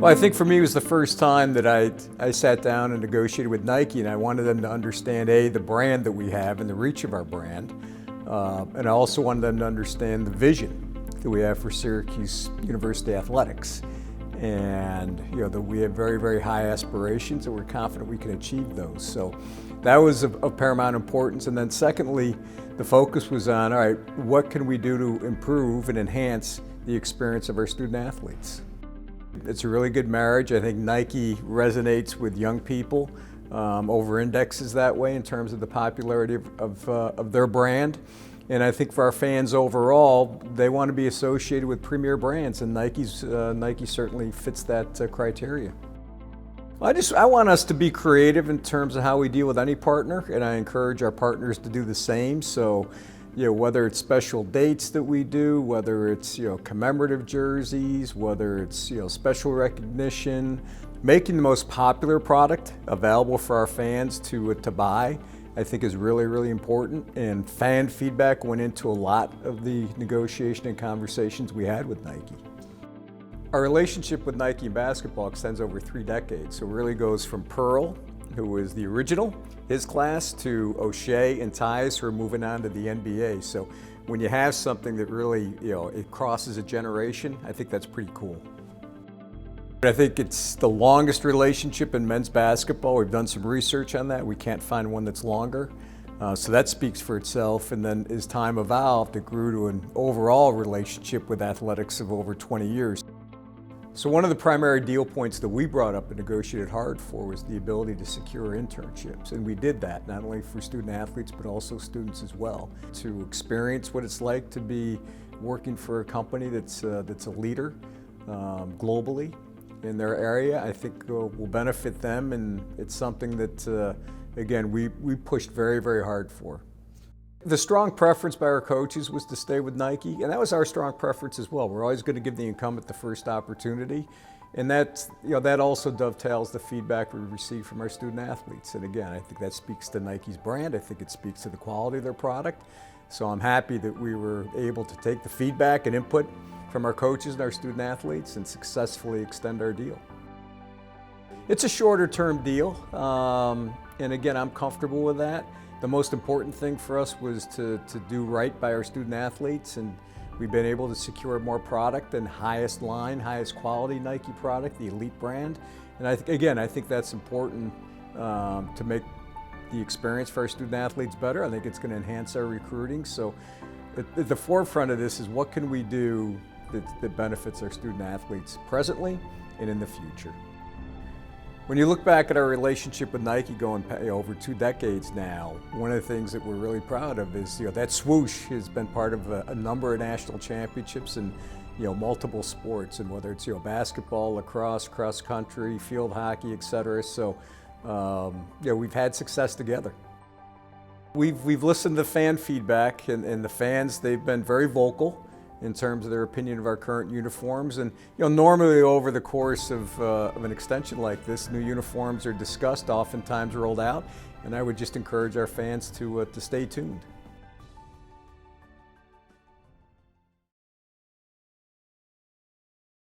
Well, I think for me it was the first time that I sat down and negotiated with Nike, and I wanted them to understand, A, the brand that we have and the reach of our brand. And I also wanted them to understand the vision that we have for Syracuse University athletics. And that we have very, very high aspirations, and we're confident we can achieve those. So that was of paramount importance. And then secondly, the focus was on, all right, what can we do to improve and enhance the experience of our student athletes? It's a really good marriage. I think Nike resonates with young people, over-indexes that way in terms of the popularity of their brand. And I think for our fans overall, they want to be associated with premier brands, and Nike certainly fits that criteria. I want us to be creative in terms of how we deal with any partner, and I encourage our partners to do the same. So, whether it's special dates that we do, whether it's commemorative jerseys, whether it's special recognition, making the most popular product available for our fans to buy, I think is really, really important. And fan feedback went into a lot of the negotiation and conversations we had with Nike. Our relationship with Nike in basketball extends over 3 decades. So it really goes from Pearl, who was the original, his class, to O'Shea and Tyus, who are moving on to the NBA. So when you have something that really, it crosses a generation, I think that's pretty cool. I think it's the longest relationship in men's basketball. We've done some research on that. We can't find one that's longer. So that speaks for itself. And then as time evolved, it grew to an overall relationship with athletics of over 20 years. So one of the primary deal points that we brought up and negotiated hard for was the ability to secure internships. And we did that, not only for student athletes, but also students as well, to experience what it's like to be working for a company that's a leader globally in their area. I think will benefit them, and it's something that, again, we pushed very, very hard for. The strong preference by our coaches was to stay with Nike, and that was our strong preference as well. We're always going to give the incumbent the first opportunity, and that also dovetails the feedback we receive from our student athletes. And again, I think that speaks to Nike's brand. I think it speaks to the quality of their product. So I'm happy that we were able to take the feedback and input from our coaches and our student athletes and successfully extend our deal. It's a shorter term deal, and again, I'm comfortable with that. The most important thing for us was to do right by our student athletes, and we've been able to secure more product and highest line, highest quality Nike product, the elite brand. And I think that's important to make the experience for our student athletes better. I think it's going to enhance our recruiting. So at the forefront of this is what can we do that benefits our student athletes presently and in the future. When you look back at our relationship with Nike going over 2 decades now, one of the things that we're really proud of is that swoosh has been part of a number of national championships in multiple sports, and whether it's basketball, lacrosse, cross country, field hockey, etc. So we've had success together. We've listened to fan feedback, and the fans, they've been very vocal in terms of their opinion of our current uniforms. And normally over the course of an extension like this, new uniforms are discussed, oftentimes rolled out, and I would just encourage our fans to stay tuned.